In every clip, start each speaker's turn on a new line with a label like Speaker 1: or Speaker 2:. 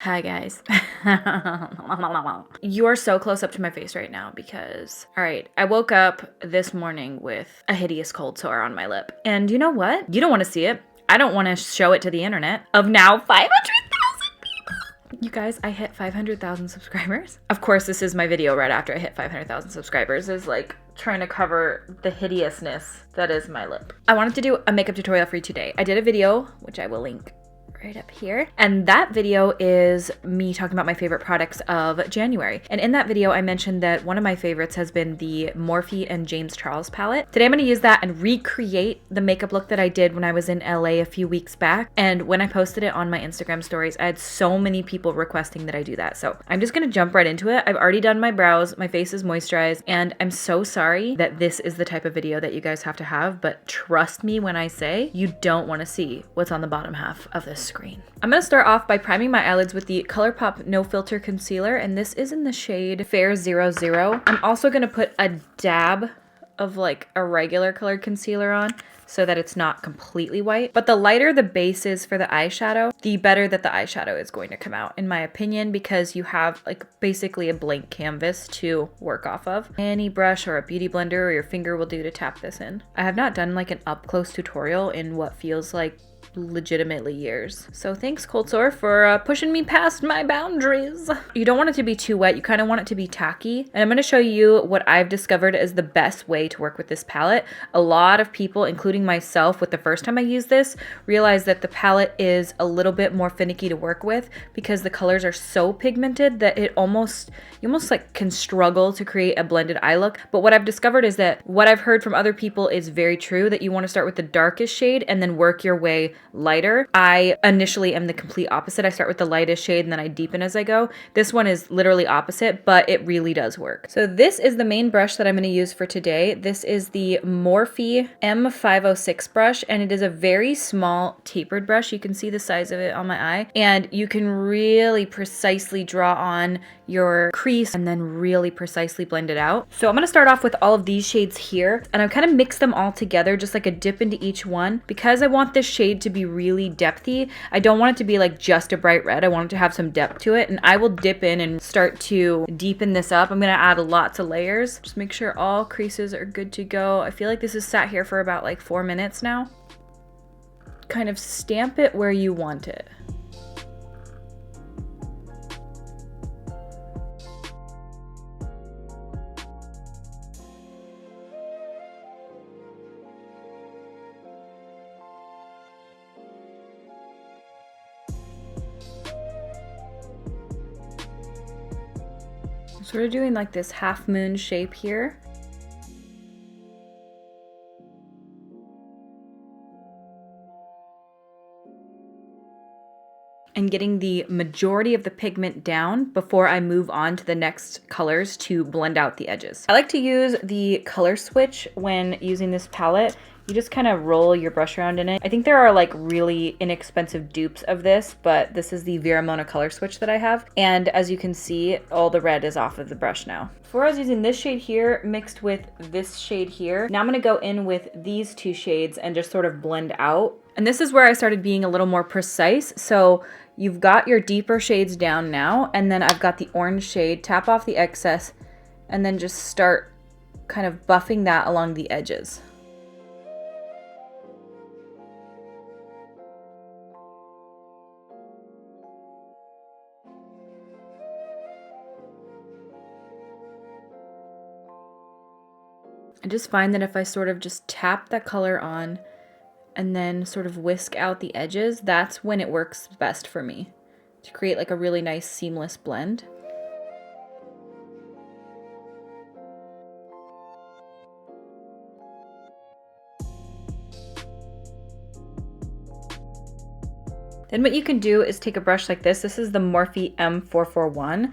Speaker 1: Hi guys. You are so close up to my face right now because, all right, I woke up this morning with a hideous cold sore on my lip. And you know what? You don't want to see it. I don't want to show it to the internet. Of now 500,000 people. You guys, I hit 500,000 subscribers. Of course, this is my video right after I hit 500,000 subscribers, is like trying to cover the hideousness that is my lip. I wanted to do a makeup tutorial for you today. I did a video, which I will link right up here. And that video is me talking about my favorite products of January. And in that video, I mentioned that one of my favorites has been the Morphe and James Charles palette. Today, I'm going to use that and recreate the makeup look that I did when I was in LA a few weeks back. And when I posted it on my Instagram stories, I had so many people requesting that I do that. So I'm just going to jump right into it. I've already done my brows. My face is moisturized. And I'm so sorry that this is the type of video that you guys have to have. But trust me when I say you don't want to see what's on the bottom half of this screen. I'm going to start off by priming my eyelids with the ColourPop No Filter Concealer, and this is in the shade Fair 00. I'm also going to put a dab of like a regular colored concealer on so that it's not completely white. But the lighter the base is for the eyeshadow, the better that the eyeshadow is going to come out, in my opinion, because you have like basically a blank canvas to work off of. Any brush or a beauty blender or your finger will do to tap this in. I have not done like an up close tutorial in what feels like legitimately years. So thanks, cold sore, for pushing me past my boundaries. You don't want it to be too wet. You kind of want it to be tacky. And I'm going to show you what I've discovered is the best way to work with this palette. A lot of people, including myself, with the first time I used this, realized that the palette is a little bit more finicky to work with because the colors are so pigmented that you almost like can struggle to create a blended eye look. But what I've discovered is that what I've heard from other people is very true, that you want to start with the darkest shade and then work your way lighter. I initially am the complete opposite. I start with the lightest shade and then I deepen as I go. This one is literally opposite, but it really does work. So this is the main brush that I'm going to use for today. This is the Morphe M506 brush, and it is a very small tapered brush. You can see the size of it on my eye, and you can really precisely draw on your crease and then really precisely blend it out. So I'm going to start off with all of these shades here, and I've kind of mixed them all together, just like a dip into each one, because I want this shade to be really depthy. I don't want it to be like just a bright red. I want it to have some depth to it, and I will dip in and start to deepen this up. I'm going to add lots of layers. Just make sure all creases are good to go. I feel like this has sat here for about like 4 minutes now. Kind of stamp it where you want it. Sort of doing like this half moon shape here. And getting the majority of the pigment down before I move on to the next colors to blend out the edges. I like to use the color switch when using this palette. You just kind of roll your brush around in it. I think there are like really inexpensive dupes of this, but this is the Vera color switch that I have. And as you can see, all the red is off of the brush now. Before I was using this shade here mixed with this shade here. Now I'm gonna go in with these two shades and just sort of blend out. And this is where I started being a little more precise. So you've got your deeper shades down now, and then I've got the orange shade, tap off the excess, and then just start kind of buffing that along the edges. I just find that if I sort of just tap that color on and then sort of whisk out the edges, that's when it works best for me to create like a really nice seamless blend. Then what you can do is take a brush like this. This is the Morphe M441.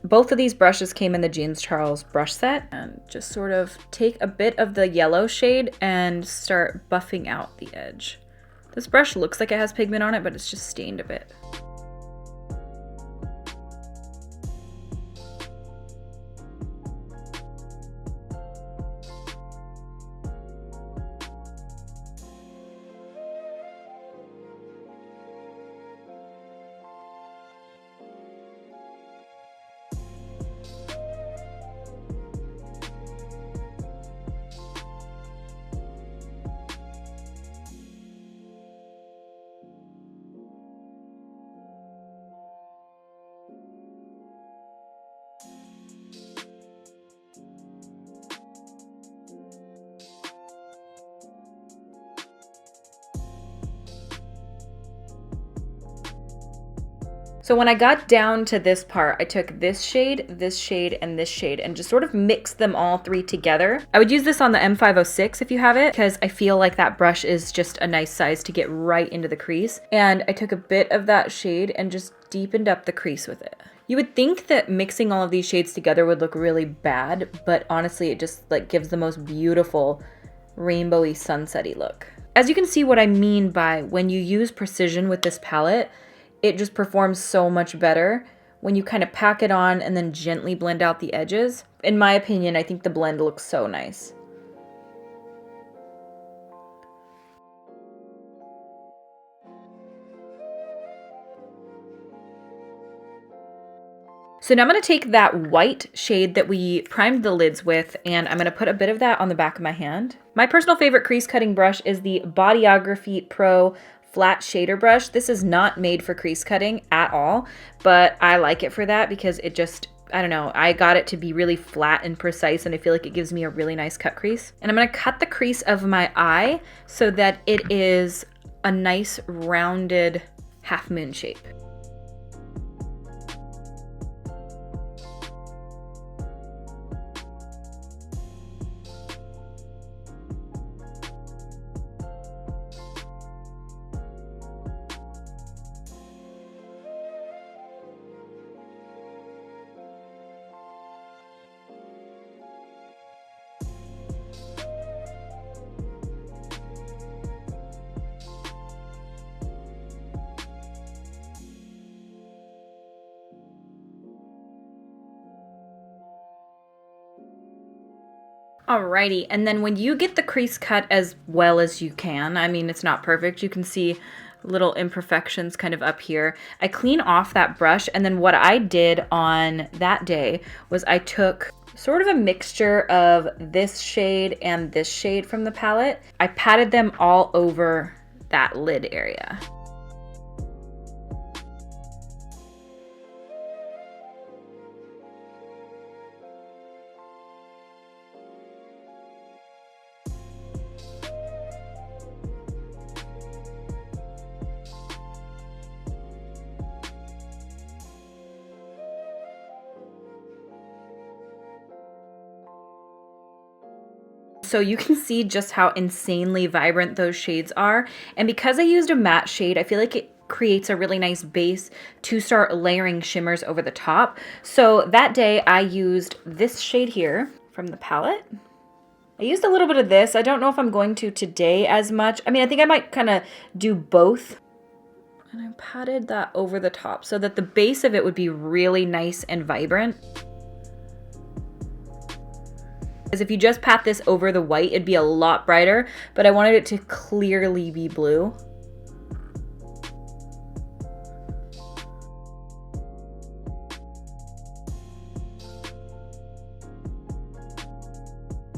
Speaker 1: Both of these brushes came in the James Charles brush set, and just sort of take a bit of the yellow shade and start buffing out the edge. This brush looks like it has pigment on it, but it's just stained a bit. So when I got down to this part, I took this shade, and this shade, and just sort of mixed them all three together. I would use this on the M506 if you have it, because I feel like that brush is just a nice size to get right into the crease. And I took a bit of that shade and just deepened up the crease with it. You would think that mixing all of these shades together would look really bad, but honestly, it just like gives the most beautiful rainbowy sunsetty look. As you can see what I mean by when you use precision with this palette, it just performs so much better when you kind of pack it on and then gently blend out the edges. In my opinion, I think the blend looks so nice. So now I'm going to take that white shade that we primed the lids with, and I'm going to put a bit of that on the back of my hand. My personal favorite crease cutting brush is the Bodyography Pro flat shader brush. This is not made for crease cutting at all, but I like it for that because it just, I don't know, I got it to be really flat and precise, and I feel like it gives me a really nice cut crease. And I'm going to cut the crease of my eye so that it is a nice rounded half moon shape. Alrighty, and then when you get the crease cut as well as you can, I mean, it's not perfect, you can see little imperfections kind of up here. I clean off that brush, and then what I did on that day was I took sort of a mixture of this shade and this shade from the palette. I patted them all over that lid area. So you can see just how insanely vibrant those shades are. And because I used a matte shade, I feel like it creates a really nice base to start layering shimmers over the top. So that day I used this shade here from the palette. I used a little bit of this. I don't know if I'm going to today as much. I mean, I think I might kind of do both. And I patted that over the top so that the base of it would be really nice and vibrant. Because if you just pat this over the white, it'd be a lot brighter, but I wanted it to clearly be blue.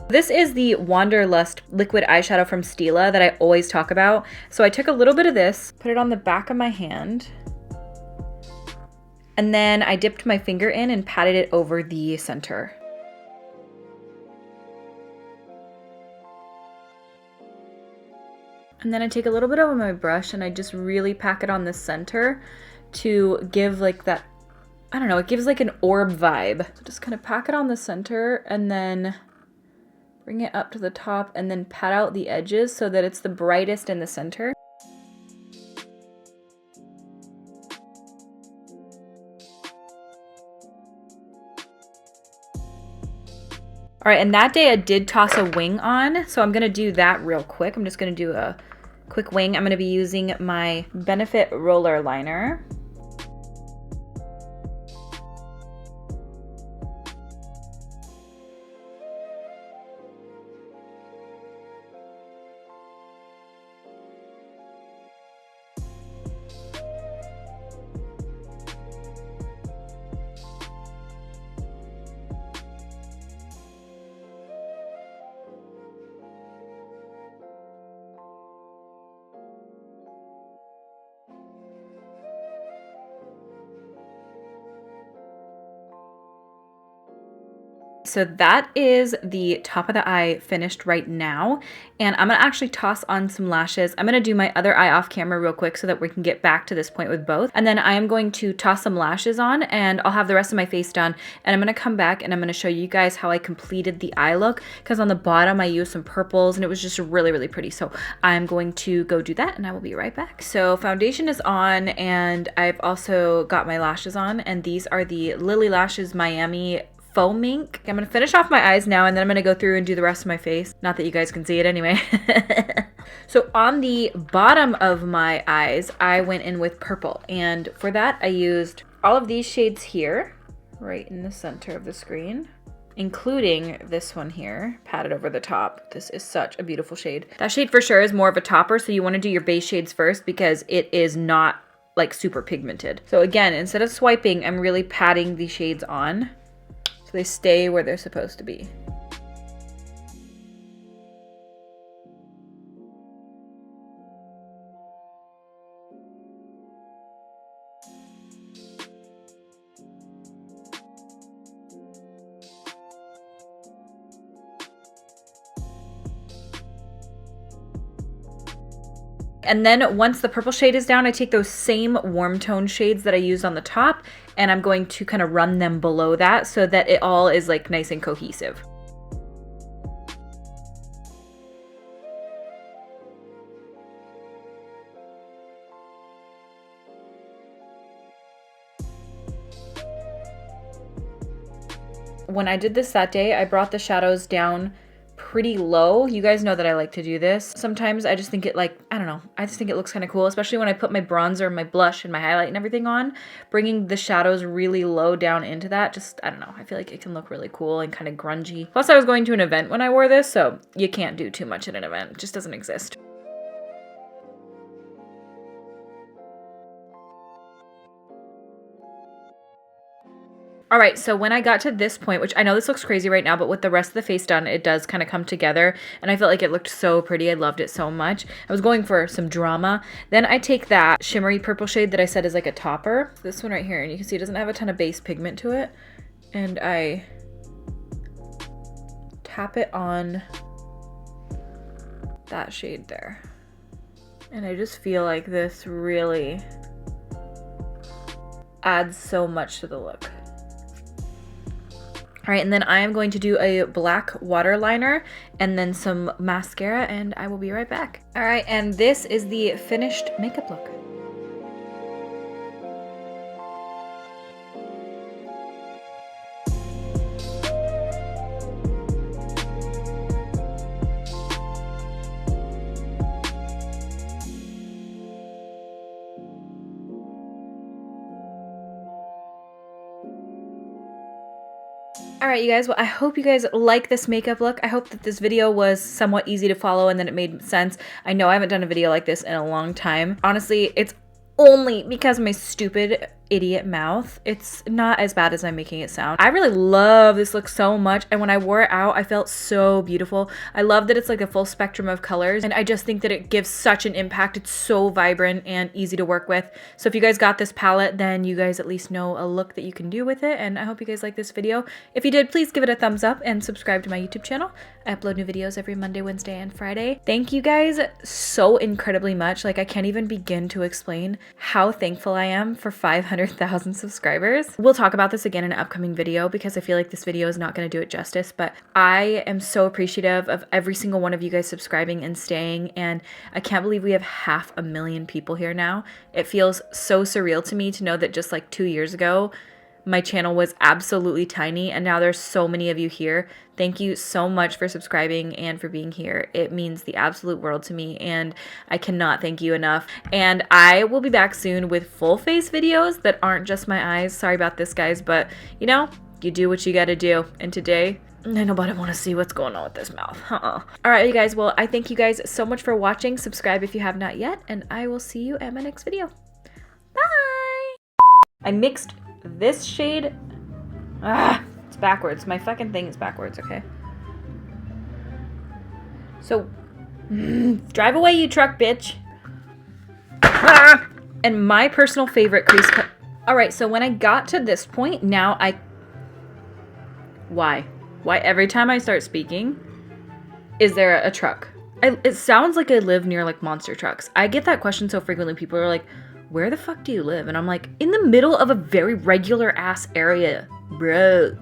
Speaker 1: This is the Wanderlust liquid eyeshadow from Stila that I always talk about. So I took a little bit of this, put it on the back of my hand, and then I dipped my finger in and patted it over the center. And then I take a little bit of my brush and I just really pack it on the center to give like that, I don't know, it gives like an orb vibe. Just kind of pack it on the center and then bring it up to the top and then pat out the edges so that it's the brightest in the center. All right, and that day I did toss a wing on, so I'm gonna do that real quick. I'm just gonna do a quick wing. I'm gonna be using my Benefit roller liner. So that is the top of the eye finished right now. And I'm gonna actually toss on some lashes. I'm gonna do my other eye off camera real quick so that we can get back to this point with both. And then I am going to toss some lashes on and I'll have the rest of my face done. And I'm gonna come back and I'm gonna show you guys how I completed the eye look, because on the bottom I used some purples and it was just really, really pretty. So I'm going to go do that and I will be right back. So foundation is on and I've also got my lashes on, and these are the Lily Lashes Miami faux mink. I'm gonna finish off my eyes now and then I'm gonna go through and do the rest of my face. Not that you guys can see it anyway. So on the bottom of my eyes, I went in with purple, and for that I used all of these shades here, right in the center of the screen, including this one here, patted over the top. This is such a beautiful shade. That shade for sure is more of a topper, so you wanna do your base shades first because it is not like super pigmented. So again, instead of swiping, I'm really patting these shades on so they stay where they're supposed to be. And then once the purple shade is down, I take those same warm tone shades that I used on the top and I'm going to kind of run them below that so that it all is like nice and cohesive. When I did this that day, I brought the shadows down pretty low. You guys know that I like to do this. Sometimes I just think it like, I don't know, I just think it looks kind of cool, especially when I put my bronzer, my blush, and my highlight and everything on. Bringing the shadows really low down into that, just, I don't know, I feel like it can look really cool and kind of grungy. Plus I was going to an event when I wore this, so you can't do too much at an event. It just doesn't exist. All right, so when I got to this point, which I know this looks crazy right now, but with the rest of the face done, it does kind of come together. And I felt like it looked so pretty. I loved it so much. I was going for some drama. Then I take that shimmery purple shade that I said is like a topper. This one right here, and you can see it doesn't have a ton of base pigment to it. And I tap it on that shade there. And I just feel like this really adds so much to the look. All right, and then I am going to do a black waterliner and then some mascara, and I will be right back. All right, and this is the finished makeup look. All right, you guys, well, I hope you guys like this makeup look. I hope that this video was somewhat easy to follow and that it made sense. I know I haven't done a video like this in a long time. Honestly, it's only because of my stupid idiot mouth. It's not as bad as I'm making it sound. I really love this look so much, and when I wore it out, I felt so beautiful. I love that it's like a full spectrum of colors, and I just think that it gives such an impact. It's so vibrant and easy to work with. So if you guys got this palette, then you guys at least know a look that you can do with it, and I hope you guys like this video. If you did, please give it a thumbs up and subscribe to my YouTube channel. I upload new videos every Monday, Wednesday, and Friday. Thank you guys so incredibly much. Like, I can't even begin to explain how thankful I am for 500,000 subscribers. We'll talk about this again in an upcoming video because I feel like this video is not going to do it justice, but I am so appreciative of every single one of you guys subscribing and staying, and I can't believe we have 500,000 people here now. It feels so surreal to me to know that just like 2 years ago, my channel was absolutely tiny, and now there's so many of you here. Thank you so much for subscribing and for being here. It means the absolute world to me, and I cannot thank you enough. And I will be back soon with full face videos that aren't just my eyes. Sorry about this, guys, but you know, you do what you gotta do. And today, I nobody want to see what's going on with this mouth. All right, you guys. Well, I thank you guys so much for watching. Subscribe if you have not yet, and I will see you at my next video. Bye! I mixed this shade. It's backwards. My fucking thing is backwards, okay? So, drive away, you truck, bitch. And my personal favorite crease cut. All right, so when I got to this point, now why? Why every time I start speaking, is there a truck? It sounds like I live near like monster trucks. I get that question so frequently. People are like, where the fuck do you live? And I'm like, in the middle of a very regular ass area, bro.